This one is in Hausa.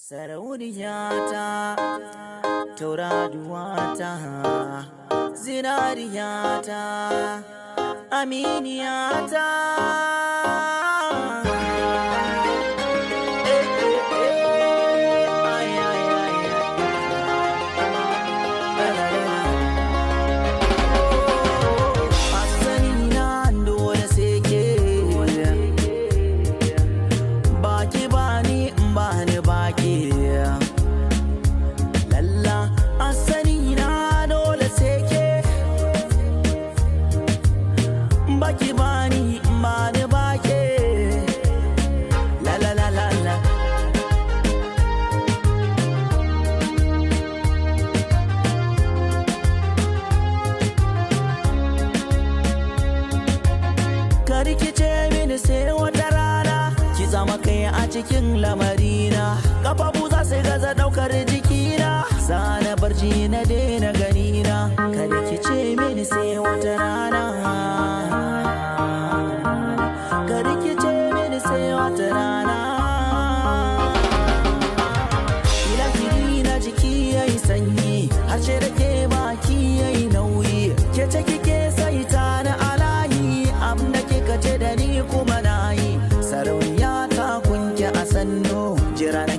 Sarauniyata, tauraruwata, zinariyata, aminiyata. Baki bani bani bake la la la la la. Kar ki ce mini sai wata rana ki zama kai a cikin lamarina, kafafu za su gaza daukar jikina, sana barci na daina ganina. Kar ki ce mini sai wata rana, ka rikice mini sai wata rana. Ilahiri na jiki yayi sanyi, harshe da ke baki yayi nauyi, ke ce kike sai ta na alayi, abin da kika ce da ni kuma nayi. Sarauniya ta kunke a sannu, jira na